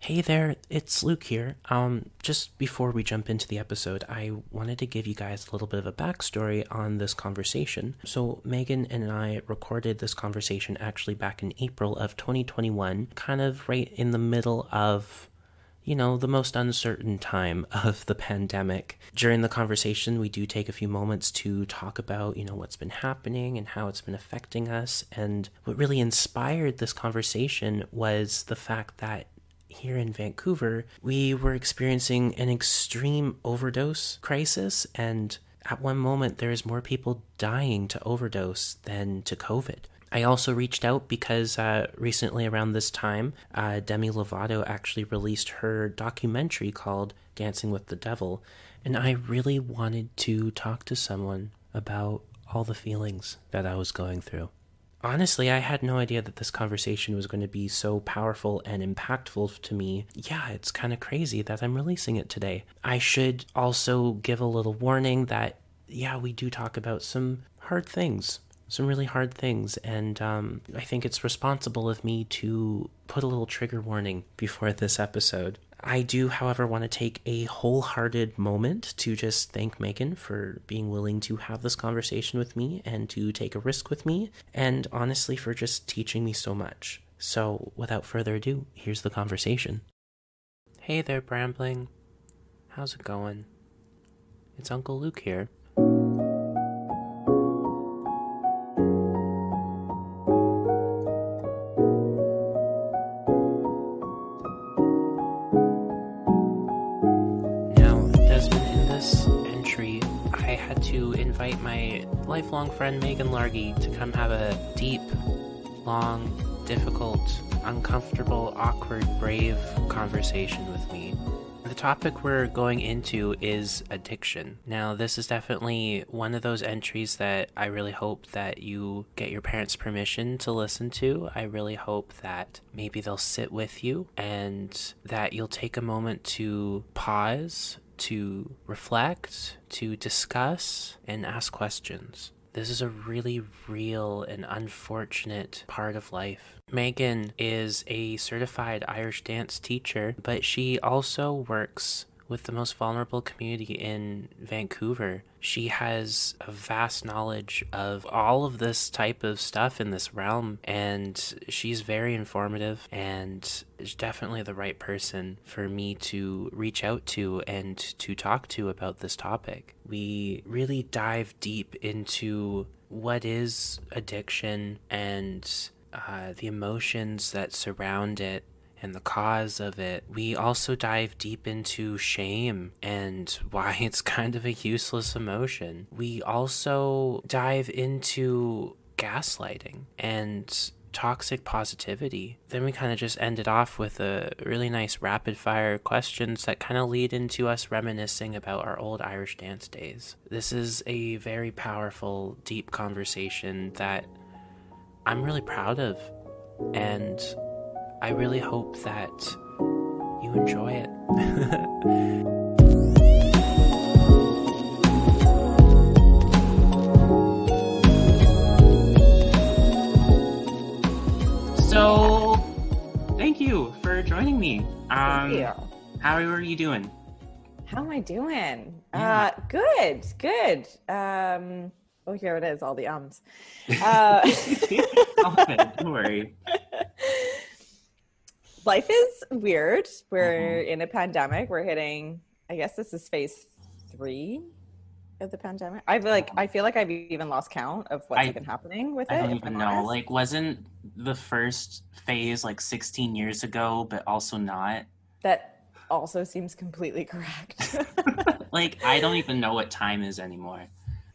Hey there, it's Luke here. Just before we jump into the episode, I wanted to give you guys a little bit of a backstory on this conversation. So Megan and I recorded this conversation actually back in April of 2021, kind of right in the middle of the most uncertain time of the pandemic. During the conversation, we do take a few moments to talk about, what's been happening and how it's been affecting us. And what really inspired this conversation was the fact that here in Vancouver, we were experiencing an extreme overdose crisis, and at one moment there is more people dying to overdose than to COVID. I also reached out because recently around this time, Demi Lovato actually released her documentary called Dancing with the Devil, and I really wanted to talk to someone about all the feelings that I was going through. Honestly, I had no idea that this conversation was going to be so powerful and impactful to me. Yeah, it's kind of crazy that I'm releasing it today. I should also give a little warning that, we do talk about some hard things. Some really hard things, and I think it's responsible of me to put a little trigger warning before this episode. I do, however, want to take a wholehearted moment to just thank Megan for being willing to have this conversation with me and to take a risk with me, and honestly for just teaching me so much. So, without further ado, here's the conversation. Hey there, Brambling. How's it going? It's Uncle Luke here. Invite my lifelong friend Megan Largy to come have a deep, long, difficult, uncomfortable, awkward, brave conversation with me. The topic we're going into is addiction. Now, this is definitely one of those entries that I really hope that you get your parents' permission to listen to. I really hope that maybe they'll sit with you and that you'll take a moment to pause, to reflect, to discuss, and ask questions. This is a really real and unfortunate part of life. Megan is a certified Irish dance teacher, but she also works with the most vulnerable community in Vancouver. She has a vast knowledge of all of this type of stuff in this realm, and she's very informative and is definitely the right person for me to reach out to and to talk to about this topic. We really dive deep into what is addiction and the emotions that surround it and the cause of it. We also dive deep into shame and why it's kind of a useless emotion. We also dive into gaslighting and toxic positivity. Then we kind of just ended off with a really nice rapid fire questions that kind of lead into us reminiscing about our old Irish dance days. This is a very powerful, deep conversation that I'm really proud of, and I really hope that you enjoy it. So, thank you for joining me. Thank you. How are you doing? How am I doing? Yeah. Good. Oh, here it is, all the ums. Don't worry. Life is weird. We're in a pandemic. We're hitting, I guess this is phase 3 of the pandemic. I feel like I've even lost count of what's even happening with it. I don't even know. Like, wasn't the first phase like 16 years ago, but also not? That also seems completely correct. Like, I don't even know what time is anymore.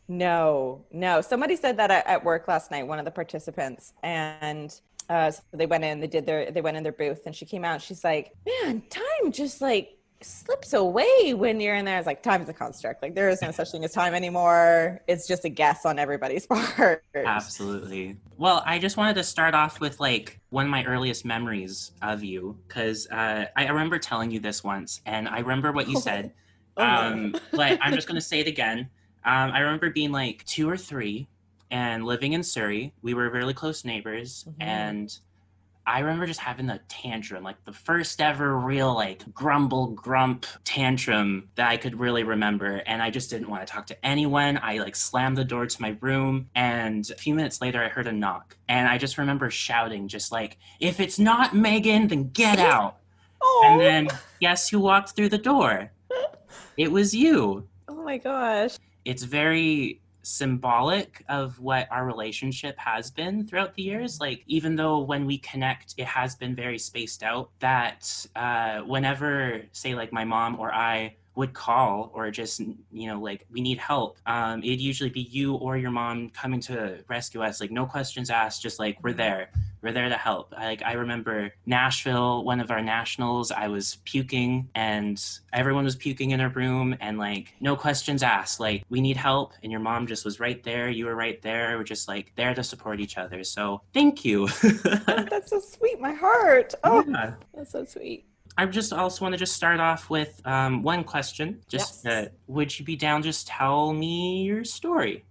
No. Somebody said that at work last night, one of the participants, and so they went in their booth, and she came out and she's like, man, time just like slips away when you're in there. It's like, time is a construct. Like, there is no such thing as time anymore. It's just a guess on everybody's part. Absolutely. Well, I just wanted to start off with like one of my earliest memories of you, because I remember telling you this once, and I remember what you said. No. But I'm just going to say it again. I remember being like 2 or 3 and living in Surrey. We were really close neighbors, and I remember just having a tantrum, like the first ever real like grump tantrum that I could really remember. And I just didn't want to talk to anyone. I like slammed the door to my room, and a few minutes later I heard a knock. And I just remember shouting just like, if it's not Megan, then get out. And Oh. then guess who walked through the door? It was you. Oh my gosh. It's very symbolic of what our relationship has been throughout the years. Like, even though when we connect, it has been very spaced out, that whenever, say, like my mom or I would call or just, like we need help, it'd usually be you or your mom coming to rescue us. Like, no questions asked, just like, we're there to help. Like, I remember Nashville, one of our nationals, I was puking and everyone was puking in our room, and like, no questions asked, like, we need help, and your mom just was right there, you were right there, we're just like there to support each other. So thank you. Oh, that's so sweet. My heart. Oh, Yeah. that's so sweet. I just also want to just start off with one question. Just Yes. would you be down just tell me your story?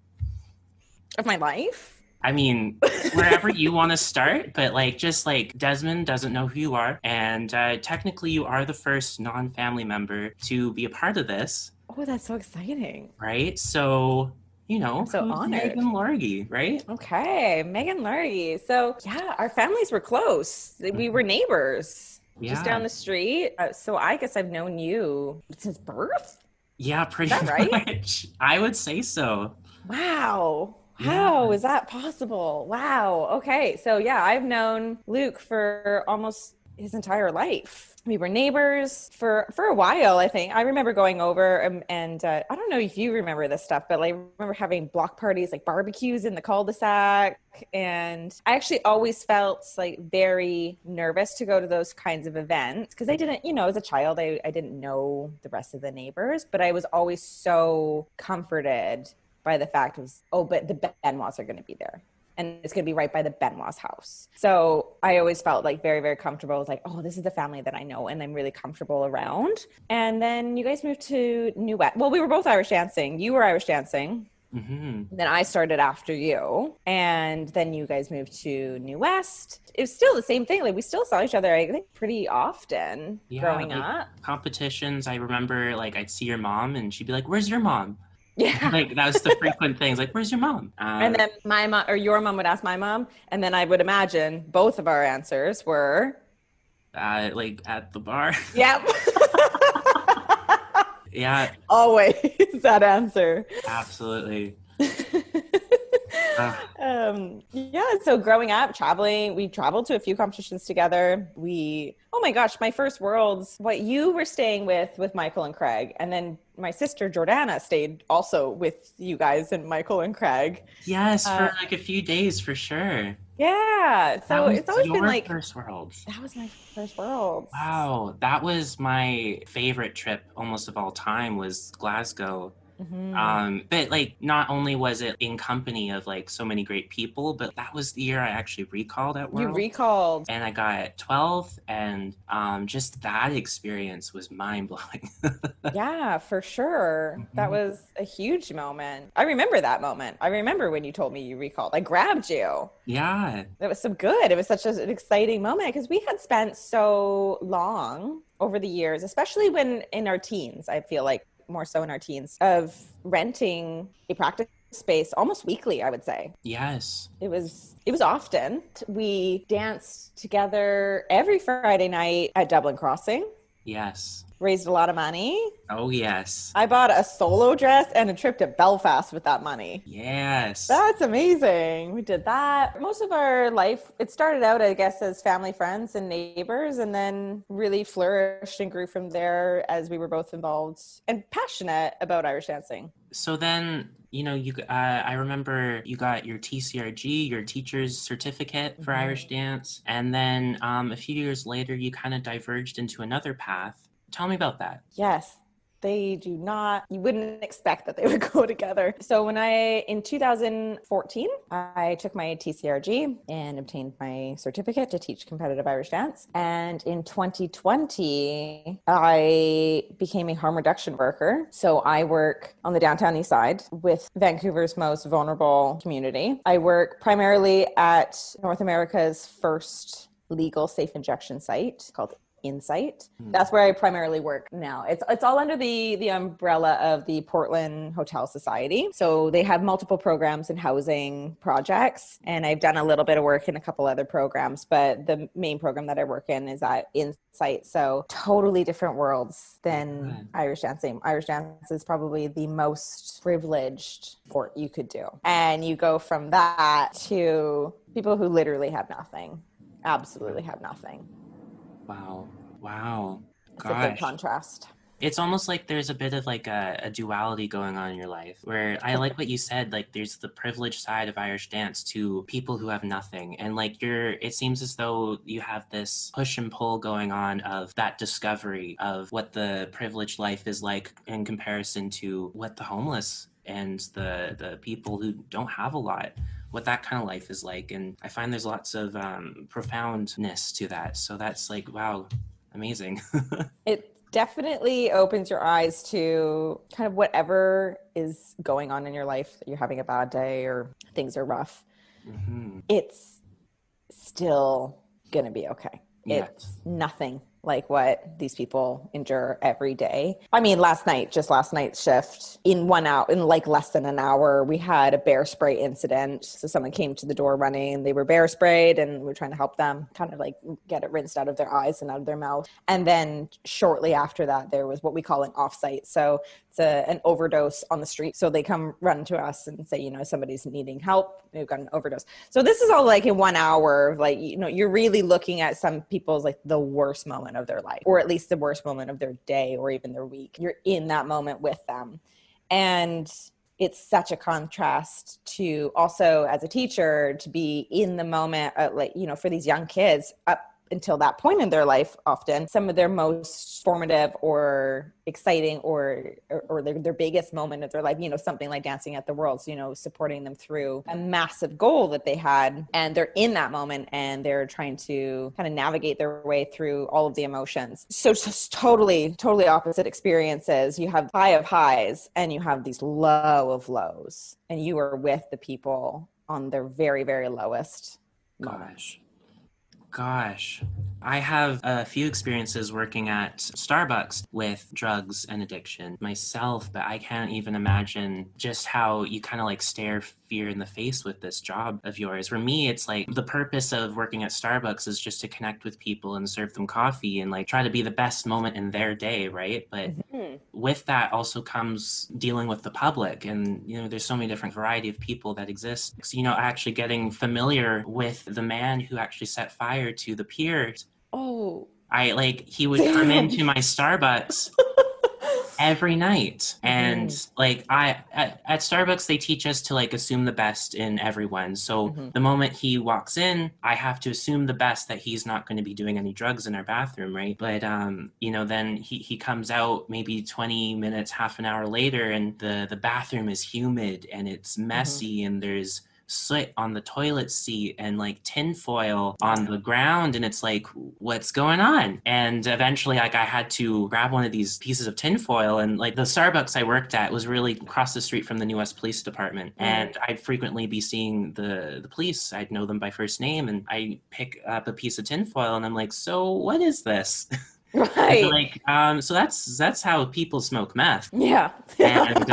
Of my life? I mean, wherever you want to start, but like, just like, Desmond doesn't know who you are, and technically you are the first non-family member to be a part of this. Oh, that's so exciting. Right? So, I'm so who's honored. Megan Largy, right? Okay, Megan Largy. So yeah, our families were close. We were neighbors. Just down the street. So I guess I've known you since birth? Yeah, pretty Is that right? much. I would say so. Wow. Yeah. How is that possible? Wow. Okay. So yeah, I've known Luke for almost his entire life. We were neighbors for a while, I think. I remember going over and I don't know if you remember this stuff, but I remember having block parties, like barbecues in the cul-de-sac. And I actually always felt like very nervous to go to those kinds of events because I didn't, as a child, I didn't know the rest of the neighbors, but I was always so comforted by the fact but the Benoits are going to be there. And it's going to be right by the Benoit's house. So I always felt like very, very comfortable. I was like, oh, this is the family that I know and I'm really comfortable around. And then you guys moved to New West. Well, we were both Irish dancing. You were Irish dancing. Mm-hmm. Then I started after you. And then you guys moved to New West. It was still the same thing. Like, we still saw each other, I think, pretty often growing up. Competitions, I remember, like, I'd see your mom and she'd be like, where's your mom? Yeah. Like, that was the frequent things. Like, where's your mom? And then my mom or your mom would ask my mom. And then I would imagine both of our answers were... like, at the bar. Yep. Yeah. Always that answer. Absolutely. So growing up, we traveled to a few competitions together. Oh my gosh, my first Worlds, what you were staying with Michael and Craig, and then my sister Jordana stayed also with you guys and Michael and Craig. Yes, for like a few days for sure. Yeah, so it's always been like first Worlds. That was my first Worlds. Wow, that was my favorite trip almost of all time, was Glasgow. Mm-hmm. But like, not only was it in company of like so many great people, but that was the year I actually recalled at World. You recalled. And I got 12th, and just that experience was mind-blowing. Yeah, for sure. Mm-hmm. That was a huge moment. I remember that moment. I remember when you told me you recalled. I grabbed you. Yeah. It was so good. It was such an exciting moment because we had spent so long over the years, especially when in our teens, I feel like, more so in our teens, of renting a practice space almost weekly, I would say. Yes. It was often. We danced together every Friday night at Dublin Crossing. Yes. Raised a lot of money. Oh, yes. I bought a solo dress and a trip to Belfast with that money. Yes. That's amazing. We did that. Most of our life, it started out, I guess, as family, friends, and neighbors, and then really flourished and grew from there as we were both involved and passionate about Irish dancing. So then, I remember you got your TCRG, your teacher's certificate for Irish dance. And then a few years later, you kind of diverged into another path. Tell me about that. Yes. They do not, you wouldn't expect that they would go together. So in 2014, I took my TCRG and obtained my certificate to teach competitive Irish dance. And in 2020, I became a harm reduction worker. So I work on the downtown east side with Vancouver's most vulnerable community. I work primarily at North America's first legal safe injection site called Insight. That's where I primarily work now. It's all under the umbrella of the Portland Hotel Society. So they have multiple programs and housing projects, and I've done a little bit of work in a couple other programs, but the main program that I work in is at Insight. So totally different worlds than Irish dancing. Irish dance is probably the most privileged sport you could do. And you go from that to people who literally have nothing, absolutely have nothing. Wow. It's a big contrast. It's almost like there's a bit of like a duality going on in your life, where I like what you said, like there's the privileged side of Irish dance to people who have nothing. And like it seems as though you have this push and pull going on of that discovery of what the privileged life is like in comparison to what the homeless and the people who don't have a lot, what that kind of life is like. And I find there's lots of profoundness to that. So that's like, wow, amazing. It definitely opens your eyes to kind of whatever is going on in your life, that you're having a bad day or things are rough. It's still going to be okay. It's nothing like what these people endure every day. I mean, last night's shift, in 1 hour, in like less than an hour, we had a bear spray incident. So someone came to the door running, they were bear sprayed, and we were trying to help them kind of like get it rinsed out of their eyes and out of their mouth. And then shortly after that, there was what we call an offsite. So it's an overdose on the street. So they come run to us and say, somebody's needing help. We've got an overdose. So this is all like in 1 hour, like, you're really looking at some people's like the worst moment of their life, or at least the worst moment of their day or even their week. You're in that moment with them. And it's such a contrast to also as a teacher to be in the moment, for these young kids up until that point in their life, often some of their most formative or exciting or their biggest moment of their life, something like Dancing at the Worlds, supporting them through a massive goal that they had. And they're in that moment and they're trying to kind of navigate their way through all of the emotions. So just totally opposite experiences. You have high of highs and you have these low of lows, and you are with the people on their very, very lowest moments. Gosh, I have a few experiences working at Starbucks with drugs and addiction myself, but I can't even imagine just how you kind of like stare fear in the face with this job of yours. For me, it's like the purpose of working at Starbucks is just to connect with people and serve them coffee and like try to be the best moment in their day, right? But with that also comes dealing with the public, and there's so many different variety of people that exist. So, actually getting familiar with the man who actually set fire to the pier. He would come into my Starbucks every night. And at Starbucks, they teach us to like assume the best in everyone. So the moment he walks in, I have to assume the best that he's not going to be doing any drugs in our bathroom, right? But, then he comes out maybe 20 minutes, half an hour later, and the bathroom is humid and it's messy and there's soot on the toilet seat and like tinfoil on the ground, and it's like, what's going on? And eventually I had to grab one of these pieces of tinfoil, and like the Starbucks I worked at was really across the street from the New West Police Department, and I'd frequently be seeing the police. I'd know them by first name, and I pick up a piece of tinfoil and I'm like, so what is this? Right. Like, so that's how people smoke meth. Yeah. And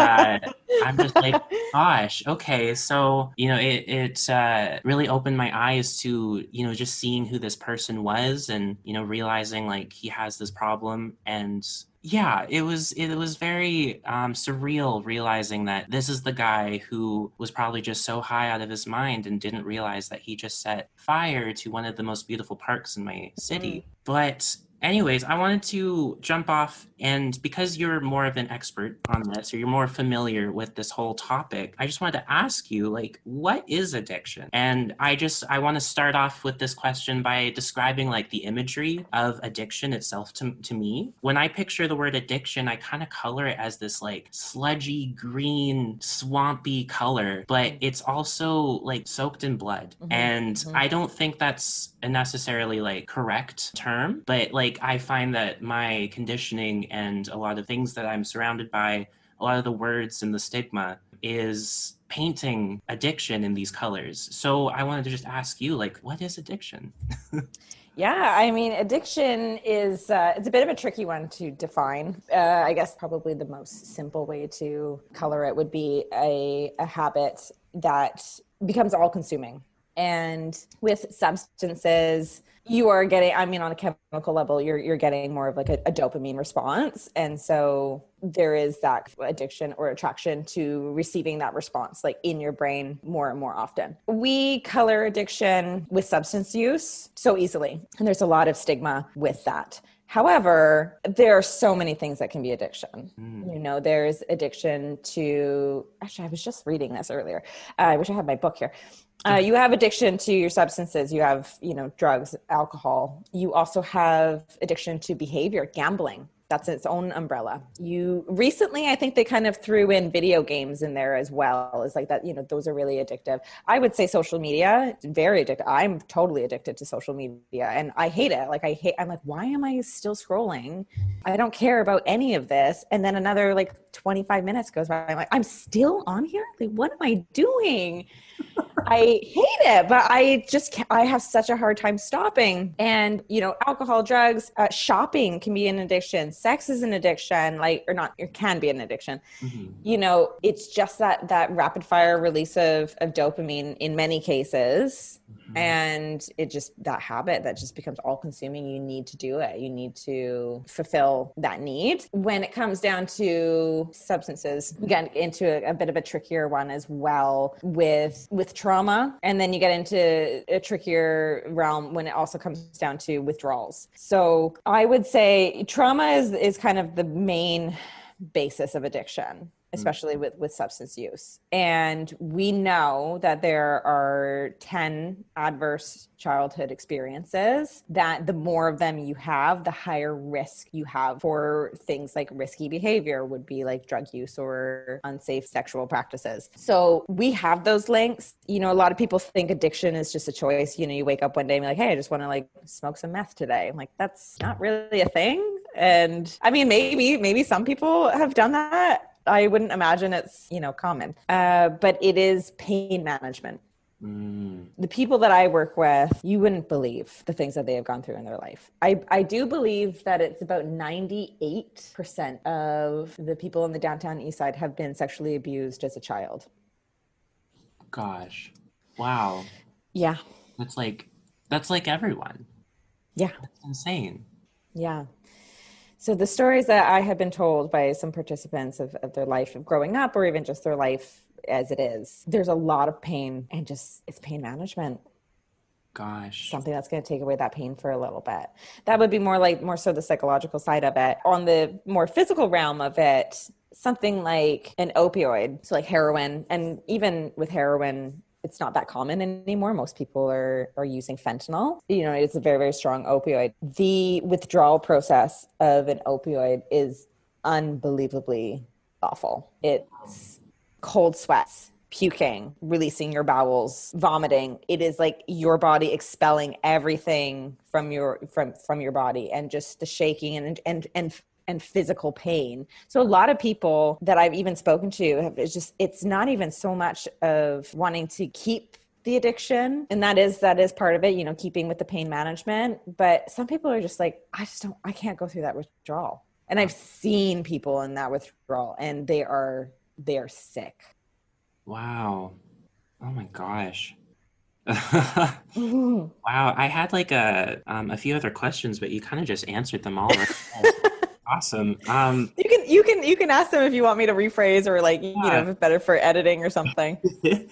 I'm just like, gosh, okay. So, it really opened my eyes to, just seeing who this person was and, realizing like he has this problem. And yeah, it was very surreal realizing that this is the guy who was probably just so high out of his mind and didn't realize that he just set fire to one of the most beautiful parks in my city. But anyways, I wanted to jump off, and because you're more of an expert on this, or you're more familiar with this whole topic, I just wanted to ask you, like, what is addiction? And I want to start off with this question by describing like the imagery of addiction itself to me. When I picture the word addiction, I kind of color it as this like sludgy, green, swampy color, but it's also like soaked in blood. And I don't think that's a necessarily like correct term, but like I find that my conditioning and a lot of things that I'm surrounded by, a lot of the words and the stigma is painting addiction in these colors. So I wanted to just ask you, like, what is addiction? Yeah, I mean, addiction is it's a bit of a tricky one to define. I guess probably the most simple way to color it would be a habit that becomes all consuming. And with substances, you are getting, I mean, on a chemical level, you're getting more of like a dopamine response. And so there is that addiction or attraction to receiving that response like in your brain more and more often. We color addiction with substance use so easily. And there's a lot of stigma with that. However, there are so many things that can be addiction. You know, there's addiction to, actually, I was just reading this earlier. I wish I had my book here. You have addiction to your substances. You have, you know, drugs, alcohol. You also have addiction to behavior, gambling. That's its own umbrella. You recently, I think they kind of threw in video games in there as well. It's like that, you know, those are really addictive. I would say social media, very addictive. I'm totally addicted to social media and I hate it. Like I'm like, why am I still scrolling? I don't care about any of this. And then another like 25 minutes goes by. I'm like, I'm still on here? Like, what am I doing? I hate it, but I have such a hard time stopping. And, you know, alcohol, drugs, shopping can be an addiction. Sex is an addiction, like, or not, it can be an addiction. Mm-hmm. You know, it's just that rapid fire release of dopamine in many cases. Mm-hmm. And it just, that habit that just becomes all consuming. You need to do it. You need to fulfill that need. When it comes down to substances, you get into a bit of a trickier one as well with trauma. And then you get into a trickier realm when it also comes down to withdrawals. So I would say trauma is kind of the main basis of addiction, especially with substance use. And we know that there are 10 adverse childhood experiences that the more of them you have, the higher risk you have for things like risky behavior would be like drug use or unsafe sexual practices. So we have those links. You know, a lot of people think addiction is just a choice. You know, you wake up one day and be like, hey, I just want to like smoke some meth today. I'm like, that's not really a thing. And I mean, maybe some people have done that. I wouldn't imagine it's, you know, common, but it is pain management. The people that I work with, you wouldn't believe the things that they have gone through in their life. I do believe that it's about 98% of the people in the downtown east side have been sexually abused as a child. Gosh. Wow. Yeah. That's like everyone. Yeah. That's insane. Yeah. So the stories that I have been told by some participants of their life of growing up or even just their life as it is, there's a lot of pain and just it's pain management. Gosh. Something that's going to take away that pain for a little bit. That would be more so the psychological side of it. On the more physical realm of it, something like an opioid, so like heroin, and even with heroin, it's not that common anymore. Most people are using fentanyl. You know, it's a very, very strong opioid. The withdrawal process of an opioid is unbelievably awful. It's cold sweats, puking, releasing your bowels, vomiting. It is like your body expelling everything from your body, and just the shaking and physical pain. So a lot of people that I've even spoken to it's not even so much of wanting to keep the addiction. And that is part of it, you know, keeping with the pain management. But some people are just like, I can't go through that withdrawal. And I've seen people in that withdrawal and they are sick. Wow. Oh my gosh. Wow. I had like a few other questions, but you kind of just answered them all. Awesome. You can ask them if you want me to rephrase or like, you know, if it's better for editing or something.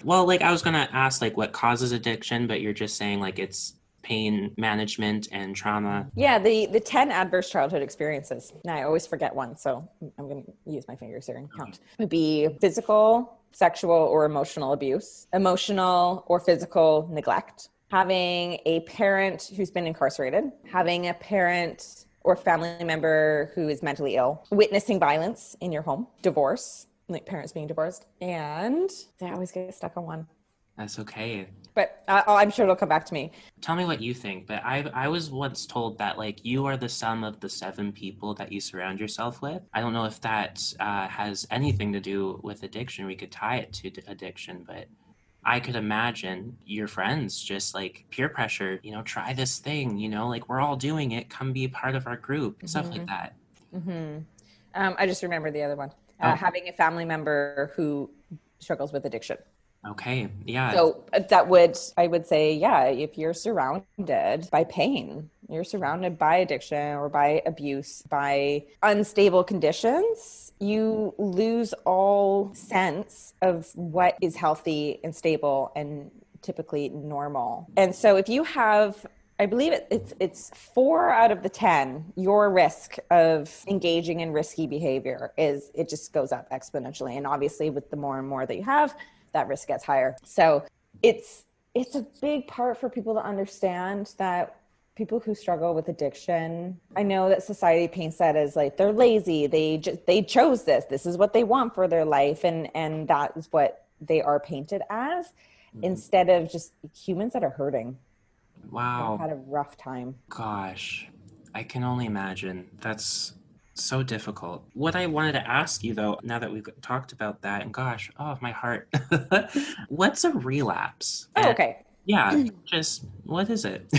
Well, like I was going to ask like what causes addiction, but you're just saying like it's pain management and trauma. Yeah, the 10 adverse childhood experiences. Now I always forget one, so I'm going to use my fingers here and count. It would be physical, sexual, or emotional abuse, emotional or physical neglect, having a parent who's been incarcerated, having a parent or family member who is mentally ill, witnessing violence in your home, divorce, like parents being divorced, and they always get stuck on one. That's okay. But I'm sure it'll come back to me. Tell me what you think. But I was once told that like you are the sum of the 7 people that you surround yourself with. I don't know if that has anything to do with addiction. We could tie it to addiction, but I could imagine your friends just like peer pressure, try this thing, like we're all doing it, come be a part of our group, stuff like that. Mm-hmm. I just remember the other one, Oh, having a family member who struggles with addiction. okay. Yeah. So I would say, yeah, if you're surrounded by pain, you're surrounded by addiction or by abuse, by unstable conditions, you lose all sense of what is healthy and stable and typically normal. And so if you have, I believe it's 4 out of the 10, your risk of engaging in risky behavior it just goes up exponentially. And obviously with the more and more that you have, that risk gets higher. So it's a big part for people to understand that people who struggle with addiction, I know that society paints that as like they're lazy, they chose this is what they want for their life, and that is what they are painted as, instead of just humans that are hurting. Wow. I've had a rough time. Gosh, I can only imagine. That's so difficult. What I wanted to ask you though, now that we've talked about that, and gosh, oh, my heart. What's a relapse? Oh, okay. Yeah, just what is it?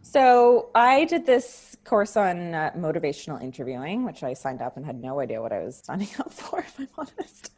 So I did this course on motivational interviewing, which I signed up and had no idea what I was signing up for, if I'm honest.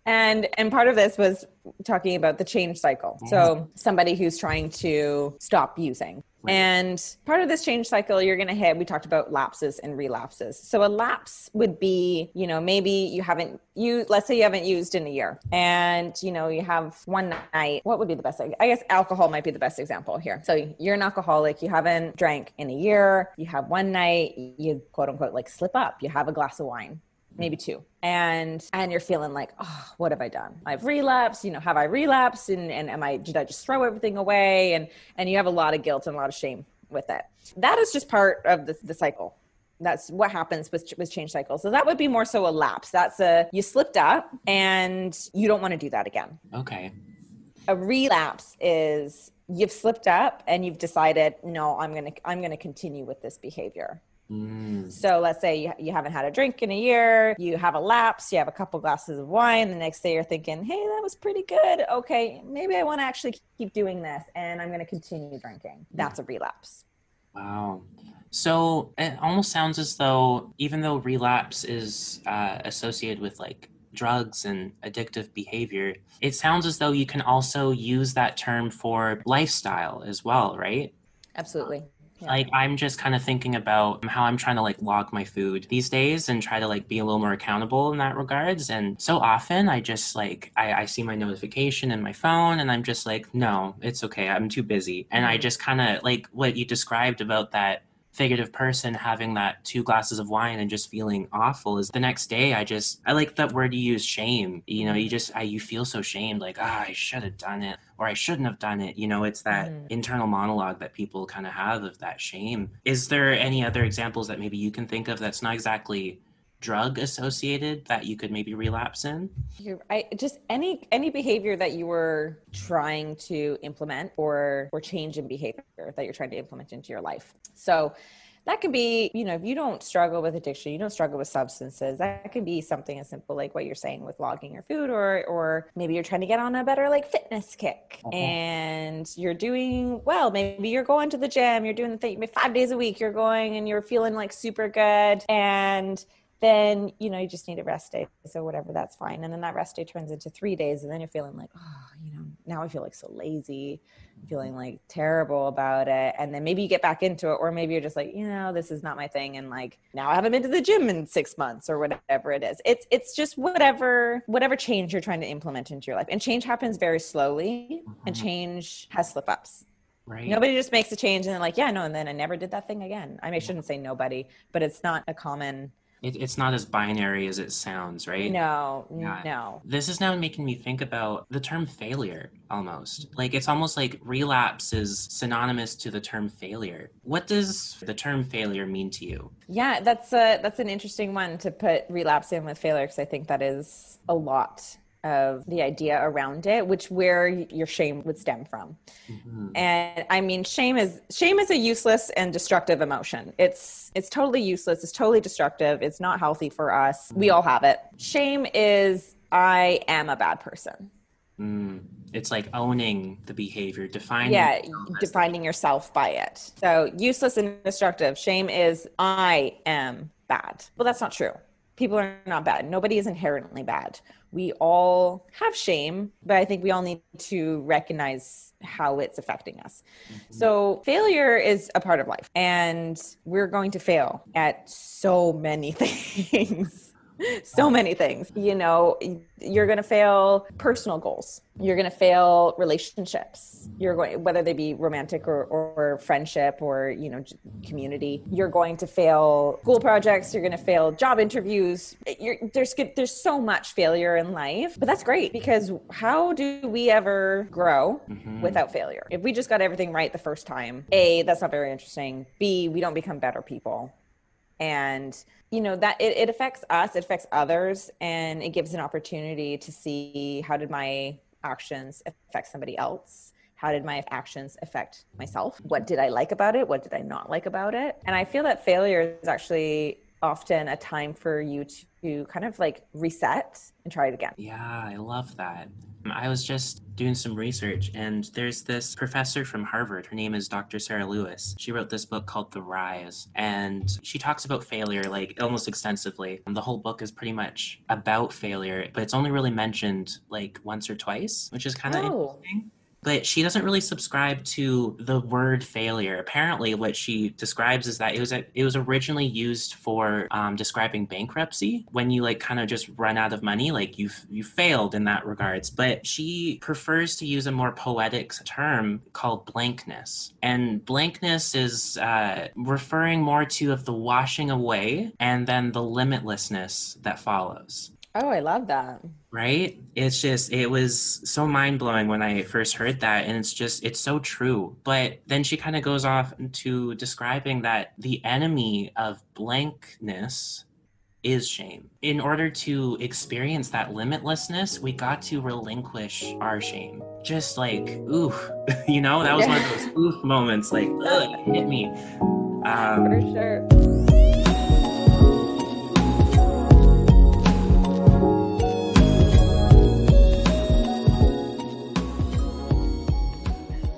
And part of this was talking about the change cycle. So somebody who's trying to stop using. Right. And part of this change cycle you're going to hit, we talked about lapses and relapses. So a lapse would be, maybe you haven't used, let's say you haven't used in a year, and, you have one night. What would be the best? I guess alcohol might be the best example here. So you're an alcoholic, you haven't drank in a year, you have one night, you quote unquote, like slip up, you have a glass of wine, maybe 2. And you're feeling like, oh, what have I done? I've relapsed, have I relapsed? And did I just throw everything away? And you have a lot of guilt and a lot of shame with it. That is just part of the cycle. That's what happens with change cycles. So that would be more so a lapse. That's you slipped up and you don't want to do that again. Okay. A relapse is you've slipped up and you've decided, no, I'm going to continue with this behavior. So let's say you haven't had a drink in a year, you have a lapse, you have a couple glasses of wine, the next day you're thinking, hey, that was pretty good. Okay, maybe I want to actually keep doing this and I'm going to continue drinking. That's a relapse. Wow. So it almost sounds as though, even though relapse is associated with like drugs and addictive behavior, it sounds as though you can also use that term for lifestyle as well, right? Absolutely. Yeah. Like, I'm just kind of thinking about how I'm trying to like log my food these days and try to like be a little more accountable in that regards. And so often I just like, I see my notification in my phone and I'm just like, no, it's okay, I'm too busy. And I just kind of like what you described about that figurative person having that 2 glasses of wine and just feeling awful is the next day I like that word you use, shame. You feel so shamed, like, I should have done it or I shouldn't have done it. It's that internal monologue that people kind of have of that shame. Is there any other examples that maybe you can think of that's not exactly drug associated that you could maybe relapse in? Just any behavior that you were trying to implement or change in behavior that you're trying to implement into your life. So that could be, if you don't struggle with addiction, you don't struggle with substances, that could be something as simple like what you're saying with logging your food, or maybe you're trying to get on a better like fitness kick and you're doing well. Maybe you're going to the gym, you're doing the thing 5 days a week, you're going and you're feeling like super good, and then, you just need a rest day. So whatever, that's fine. And then that rest day turns into 3 days. And then you're feeling like, now I feel like so lazy, I'm feeling like terrible about it. And then maybe you get back into it, or maybe you're just like, this is not my thing. And like, now I haven't been to the gym in 6 months or whatever it is. It's just whatever change you're trying to implement into your life. And change happens very slowly, and change has slip ups. Right. Nobody just makes a change and then like, and then I never did that thing again. I shouldn't say nobody, but it's not a common. It's not as binary as it sounds, right? No. This is now making me think about the term failure almost. Like, it's almost like relapse is synonymous to the term failure. What does the term failure mean to you? Yeah, that's an interesting one to put relapse in with failure, because I think that is a lot of the idea around it, where your shame would stem from. And shame is a useless and destructive emotion. It's totally useless. It's totally destructive. It's not healthy for us. We all have it. Shame is, I am a bad person. It's like owning the behavior, defining Yeah, yourself as the defining yourself by it. So useless and destructive. Shame is I am bad. Well, that's not true. People are not bad. Nobody is inherently bad. We all have shame, but I think we all need to recognize how it's affecting us. behavior. So failure is a part of life, and we're going to fail at so many things. So many things. You know, you're going to fail personal goals. You're going to fail relationships. You're going, whether they be romantic or friendship or, you know, community. You're going to fail school projects. You're going to fail job interviews. There's so much failure in life, but that's great, because how do we ever grow without failure? If we just got everything right the first time, A, that's not very interesting. B, we don't become better people. And you know that it affects us, it affects others, and it gives an opportunity to see, how did my actions affect somebody else? How did my actions affect myself? What did I like about it? What did I not like about it? And I feel that failure is actually often a time for you to kind of like reset and try it again. Yeah, I love that. I was just doing some research, and there's this professor from Harvard. Her name is Dr. Sarah Lewis. She wrote this book called The Rise, and she talks about failure like almost extensively. The whole book is pretty much about failure, but it's only really mentioned like once or twice, which is kind of interesting. But she doesn't really subscribe to the word failure. Apparently, what she describes is that it was originally used for describing bankruptcy, when you like kind of just run out of money, like you failed in that regards. But she prefers to use a more poetic term called blankness, and blankness is referring more to of the washing away and then the limitlessness that follows. Oh, I love that. Right? It was so mind blowing when I first heard that. And it's so true. But then she kind of goes off into describing that the enemy of blankness is shame. In order to experience that limitlessness, we got to relinquish our shame. Just like, oof, you know, that was one of those oof moments, like, ugh, it hit me. For sure.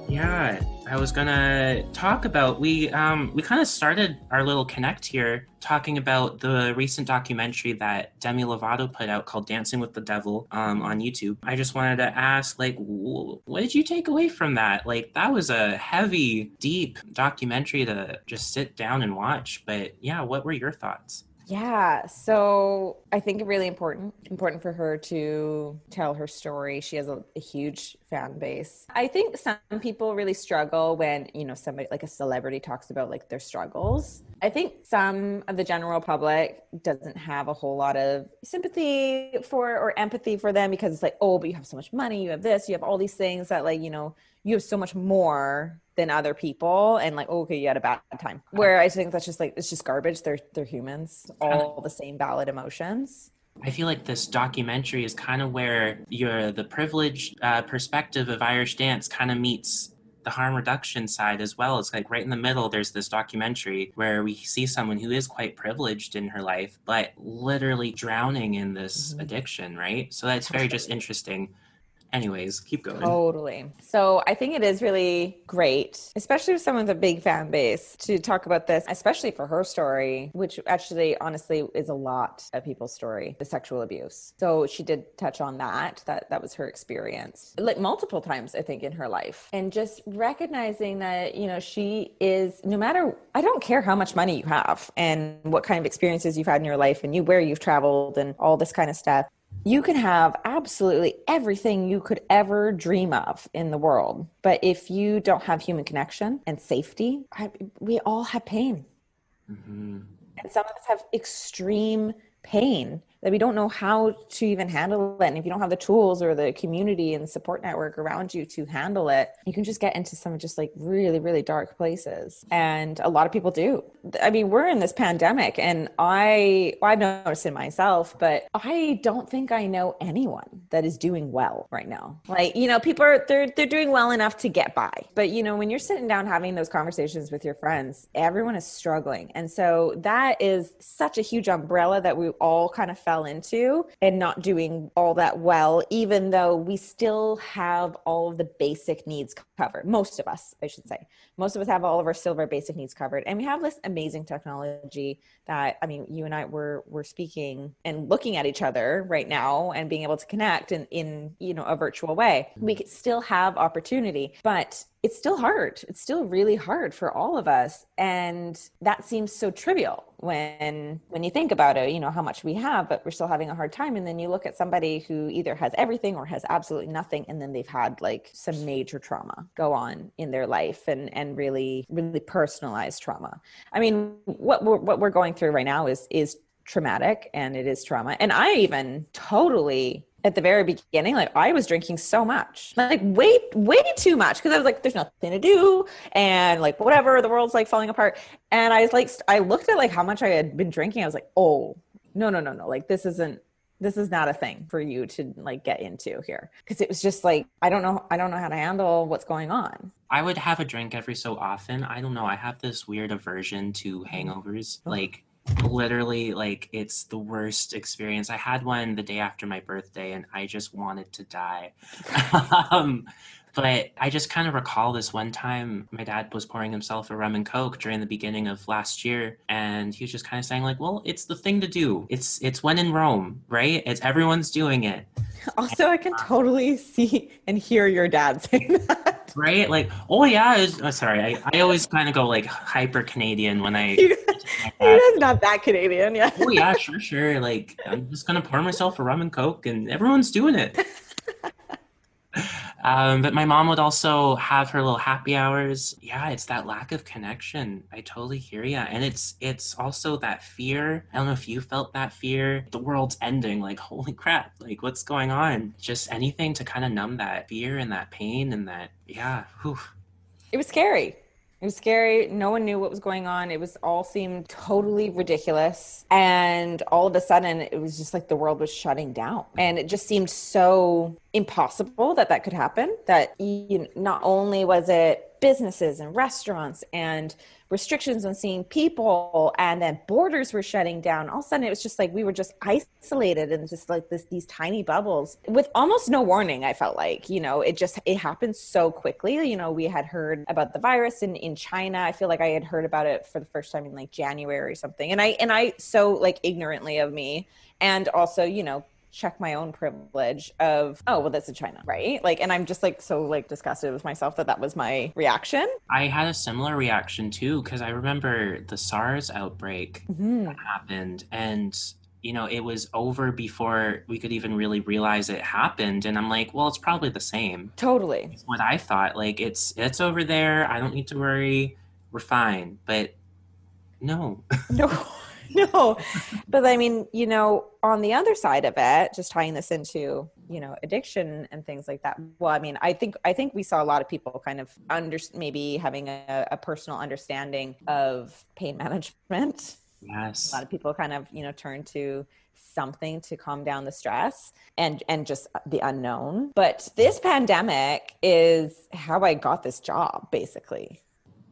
Yeah, I was gonna talk about we kind of started our little connect here talking about the recent documentary that Demi Lovato put out called Dancing with the Devil on YouTube. I just wanted to ask, like, what did you take away from that? Like, that was a heavy, deep documentary to just sit down and watch. But yeah, what were your thoughts? Yeah, so I think really important for her to tell her story. She has a huge fan base. I think some people really struggle when, you know, somebody like a celebrity talks about like their struggles. I think some of the general public doesn't have a whole lot of sympathy for or empathy for them, because it's like, oh, but you have so much money, you have this, you have all these things that, like, you know, you have so much more than other people, and like, oh, okay, you had a bad time. Where I think that's just like, it's just garbage. They're humans, all the same valid emotions. I feel like this documentary is kind of where the privileged perspective of Irish dance kind of meets the harm reduction side as well. It's like right in the middle, there's this documentary where we see someone who is quite privileged in her life, but literally drowning in this addiction, right? So that's very just interesting. Anyways, keep going. Totally. So I think it is really great, especially with someone with a big fan base, to talk about this, especially for her story, which actually honestly is a lot of people's story, the sexual abuse. So she did touch on that was her experience, like multiple times, I think, in her life. And just recognizing that, you know, she is, no matter, I don't care how much money you have and what kind of experiences you've had in your life and where you've traveled and all this kind of stuff. You can have absolutely everything you could ever dream of in the world. But if you don't have human connection and safety, we all have pain. And some of us have extreme pain that we don't know how to even handle it. And if you don't have the tools or the community and support network around you to handle it, you can just get into some just like really, really dark places. And a lot of people do. I mean, we're in this pandemic, and I've noticed it myself, but I don't think I know anyone that is doing well right now. Like, you know, people they're doing well enough to get by. But, you know, when you're sitting down having those conversations with your friends, everyone is struggling. And so that is such a huge umbrella that we all kind of fell fell into and not doing all that well, even though we still have all of the basic needs covered. Most of us, I should say. Most of us have all of our basic needs covered. And we have this amazing technology that, I mean, you and I we're speaking and looking at each other right now and being able to connect in you know, a virtual way. We could still have opportunity, but it's still hard. It's still really hard for all of us. And that seems so trivial when you think about it, you know, how much we have, but we're still having a hard time. And then you look at somebody who either has everything or has absolutely nothing. And then they've had like some major trauma go on in their life and really, really personalized trauma. I mean, what we're going through right now is traumatic, and it is trauma. And I even totally, at the very beginning, like I was drinking so much, like way too much. Cause I was like, there's nothing to do. And like, whatever, the world's like falling apart. And I was like, I looked at like how much I had been drinking. I was like, oh, no. Like, this is not a thing for you to like get into here. Cause it was just like, I don't know how to handle what's going on. I would have a drink every so often. I don't know. I have this weird aversion to hangovers. Like, literally, like, it's the worst experience. I had one the day after my birthday and I just wanted to die. But I just kind of recall this one time my dad was pouring himself a rum and coke during the beginning of last year, and he was just kind of saying like, well, it's the thing to do. It's when in Rome, right? It's everyone's doing it. Also, I can totally see and hear your dad saying that. Right? Like, oh yeah, sorry. I always kind of go like hyper Canadian when I... He's not that Canadian, yeah. Oh yeah, sure. Like, I'm just gonna pour myself a rum and coke and everyone's doing it. But my mom would also have her little happy hours. Yeah, it's that lack of connection. I totally hear you. And it's also that fear. I don't know if you felt that fear. The world's ending. Like, holy crap. Like, what's going on? Just anything to kind of numb that fear and that pain and that, yeah. Whew. It was scary. It was scary. No one knew what was going on. It was all seemed totally ridiculous. And all of a sudden, it was just like the world was shutting down. And it just seemed so impossible that could happen. That not only was it businesses and restaurants and restrictions on seeing people, and then borders were shutting down. All of a sudden, it was just like we were just isolated in just like these tiny bubbles with almost no warning. I felt like, it happened so quickly. We had heard about the virus in China. I feel like I had heard about it for the first time in like January or something. And I so like ignorantly of me, and also, check my own privilege of, oh, well, that's in China, right? Like, and I'm just like so like disgusted with myself that was my reaction. I had a similar reaction too, because I remember the SARS outbreak that happened, and it was over before we could even really realize it happened. And I'm like, well, it's probably the same. Totally. That's what I thought. Like, it's over there. I don't need to worry. We're fine. But no. No, but I mean, on the other side of it, just tying this into, addiction and things like that. Well, I mean, I think we saw a lot of people kind of maybe having a personal understanding of pain management. Yes. A lot of people kind of, turn to something to calm down the stress and just the unknown. But this pandemic is how I got this job, basically.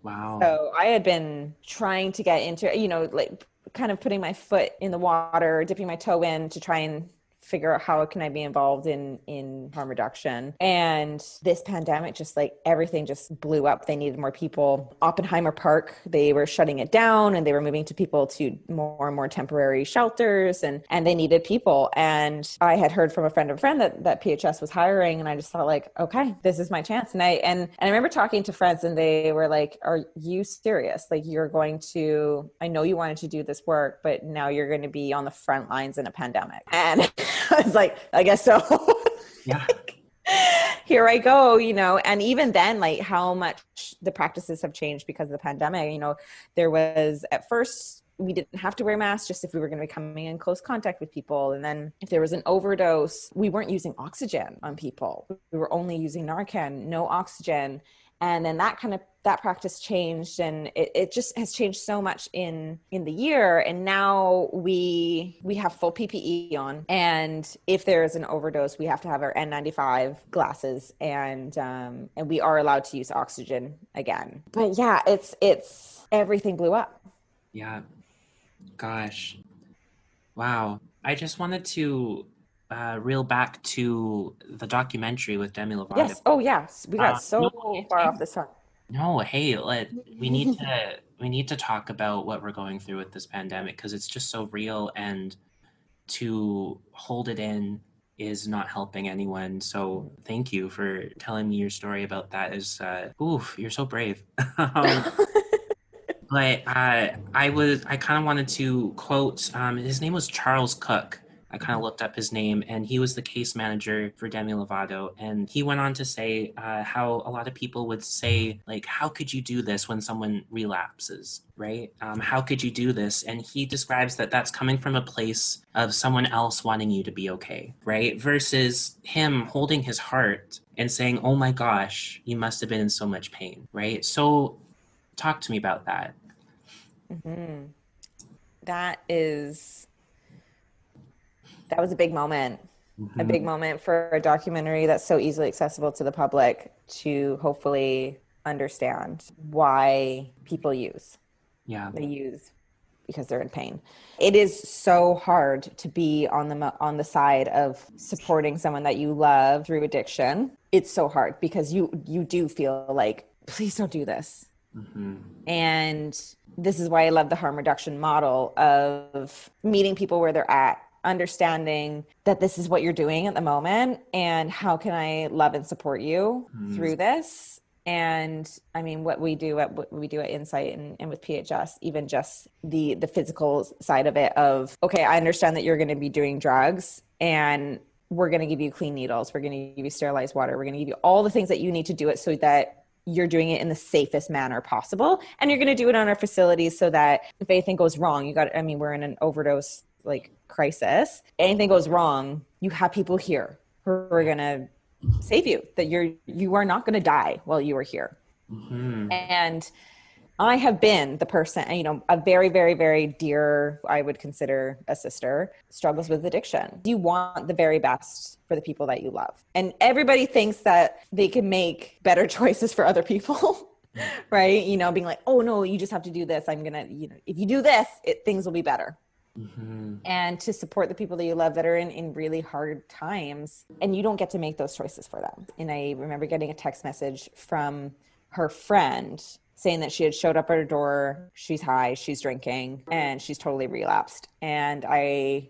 Wow. So I had been trying to get into, like kind of putting my foot in the water, dipping my toe in to try and figure out how can I be involved in harm reduction. And this pandemic, just like everything just blew up. They needed more people. Oppenheimer Park, they were shutting it down and they were moving people to more and more temporary shelters, and they needed people. And I had heard from a friend that PHS was hiring, and I just thought like, okay, this is my chance. And I remember talking to friends and they were like, are you serious? Like, I know you wanted to do this work, but now you're going to be on the front lines in a pandemic. And I was like, I guess so. Yeah. Here I go, and even then, like how much the practices have changed because of the pandemic. There was at first, we didn't have to wear masks just if we were going to be coming in close contact with people. And then if there was an overdose, we weren't using oxygen on people. We were only using Narcan, no oxygen. And then that practice changed, and it just has changed so much in the year. And now we have full PPE on, and if there is an overdose, we have to have our N95 glasses, and we are allowed to use oxygen again. But yeah, it's everything blew up. Yeah. Gosh. Wow. I just wanted to reel back to the documentary with Demi Lovato. Yes. Oh, yes. We got No, so far off the sun. no, hey, we need to talk about what we're going through with this pandemic because it's just so real, and to hold it in is not helping anyone. So thank you for telling me your story about that. Is oof, you're so brave. um, but I kind of wanted to quote, his name was Charles Cook. I kind of looked up his name, and he was the case manager for Demi Lovato. And he went on to say how a lot of people would say, like, how could you do this when someone relapses, right? How could you do this? And he describes that that's coming from a place of someone else wanting you to be okay, right? Versus him holding his heart and saying, oh my gosh, you must have been in so much pain, right? So talk to me about that. Hmm. That is, that was a big Mhm. moment for a documentary that's so easily accessible to the public to hopefully understand why people use. Yeah. They use because they're in pain. It is so hard to be on the side of supporting someone that you love through addiction. It's so hard because you do feel like, please don't do this. Hmm. And this is why I love the harm reduction model of meeting people where they're at, understanding that this is what you're doing at the moment, and how can I love and support you through this. And I mean, what we do at Insight and with PHS, even just the physical side of it of, okay, I understand that you're going to be doing drugs, and we're going to give you clean needles. We're going to give you sterilized water. We're going to give you all the things that you need to do it so that you're doing it in the safest manner possible. And you're going to do it on our facilities so that if anything goes wrong, we're in an overdose like crisis. Anything goes wrong, you have people here who are going to save you, that you are not going to die while you are here. Hmm. And I have been the person, a very, very, very dear, I would consider a sister, struggles with addiction. You want the very best for the people that you love. And everybody thinks that they can make better choices for other people, right? Being like, oh no, you just have to do this. I'm going to, if you do this, things will be better. Hmm. And to support the people that you love that are in really hard times, and you don't get to make those choices for them. And I remember getting a text message from her friend saying that she had showed up at her door, she's high, she's drinking, and she's totally relapsed. And I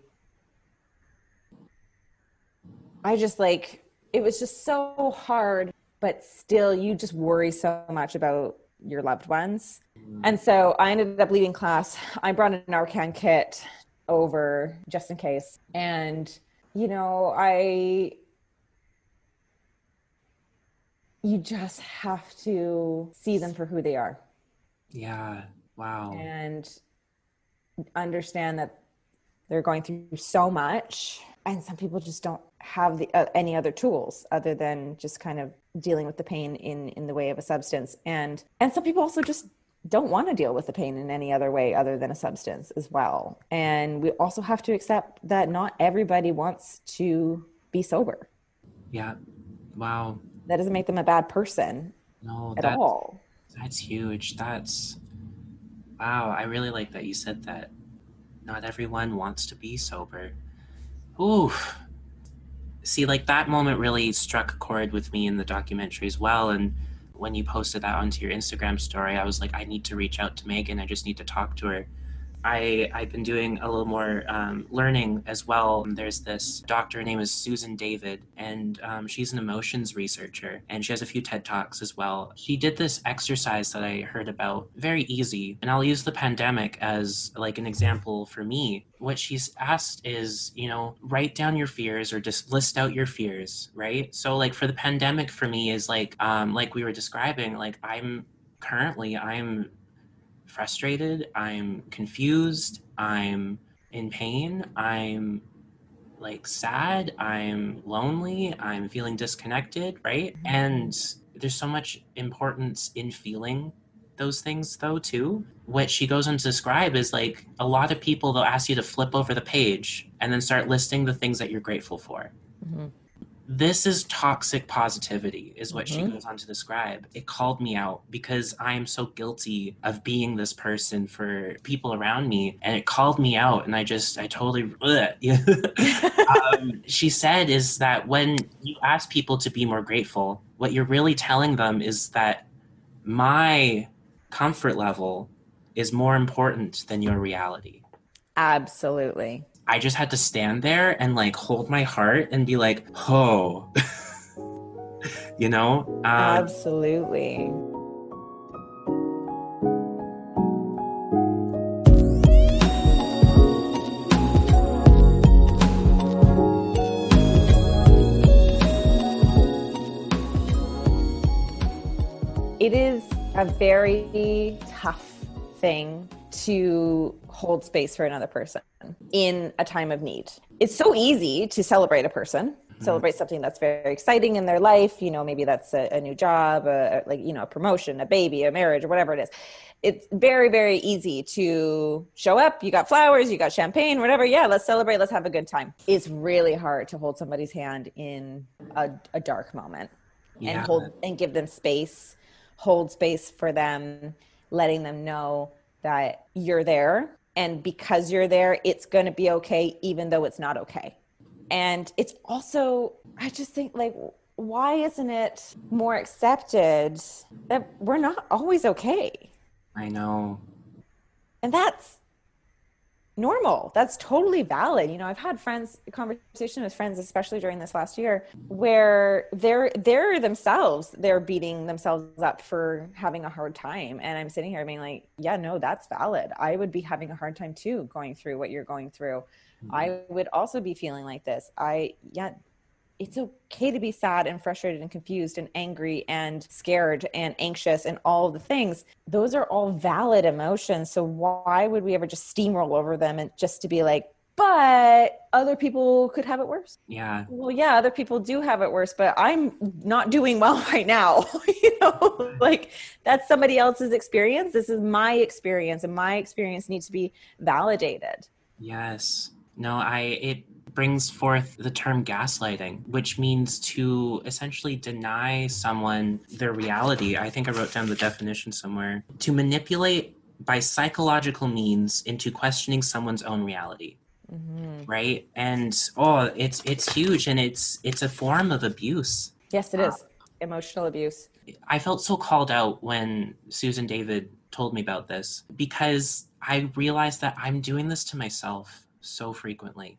just like, it was just so hard, but still you just worry so much about your loved ones. And so I ended up leaving class. I brought an Narcan kit over just in case. And, you just have to see them for who they are Yeah. Wow. and understand that they're going through so much. And some people just don't have any other tools other than just kind of dealing with the pain in the way of a substance. And some people also just don't want to deal with the pain in any other way other than a substance as well. And we also have to accept that not everybody wants to be sober. Yeah. Wow. That doesn't make them a bad person No, at all. that's huge. That's wow. I really like that you said that. Not everyone wants to be sober. Ooh. See, like that moment really struck a chord with me in the documentary as well. And when you posted that onto your Instagram story, I was like, I need to reach out to Megan. I just need to talk to her. I've been doing a little more learning as well. There's this doctor, her name is Susan David, and she's an emotions researcher, and she has a few TED Talks as well. She did this exercise that I heard about, very easy, and I'll use the pandemic as like an example for me. What she's asked is, write down your fears or just list out your fears, right? So like for the pandemic for me is like we were describing, like I'm frustrated, I'm confused, I'm in pain, I'm like sad, I'm lonely, I'm feeling disconnected, right? And there's so much importance in feeling those things though too. What she goes on to describe is like a lot of people, they'll ask you to flip over the page and then start listing the things that you're grateful for. Mm-hmm. this is toxic positivity, is what she Mm-hmm. goes on to describe. It called me out because I am so guilty of being this person for people around me. And it called me out. And I totally, she said is that when you ask people to be more grateful, what you're really telling them is that my comfort level is more important than your reality. Absolutely. I just had to stand there and like hold my heart and be like, oh, you know? Absolutely. It is a very tough thing to hold space for another person in a time of need. It's so easy to celebrate a person, celebrate something that's very exciting in their life. You know, maybe that's a new job, a promotion, a baby, a marriage, or whatever it is. It's very, very easy to show up. You got flowers, you got champagne, whatever. Yeah, let's celebrate. Let's have a good time. It's really hard to hold somebody's hand in a dark moment and give them space, hold space for them, letting them know that you're there. And because you're there, it's going to be okay, even though it's not okay. And it's also, I just think, like, why isn't it more accepted that we're not always okay? I know. And that's normal. That's totally valid. You know, I've had conversation with friends, especially during this last year, where they're themselves, they're beating themselves up for having a hard time. And I'm sitting here being like, yeah, no, that's valid. I would be having a hard time too, going through what you're going through. Mm-hmm. I would also be feeling like this. It's okay to be sad and frustrated and confused and angry and scared and anxious and all the things. Those are all valid emotions. So why would we ever just steamroll over them and just to be like, but other people could have it worse? Yeah. Well, yeah, other people do have it worse, but I'm not doing well right now. You know, like that's somebody else's experience. This is my experience, and my experience needs to be validated. Yes. No, it brings forth the term gaslighting, which means to essentially deny someone their reality. I think I wrote down the definition somewhere. To manipulate by psychological means into questioning someone's own reality. Mm-hmm. Right? And it's huge, and it's a form of abuse. Yes, it is. Emotional abuse. I felt so called out when Susan David told me about this, because I realized that I'm doing this to myself so frequently.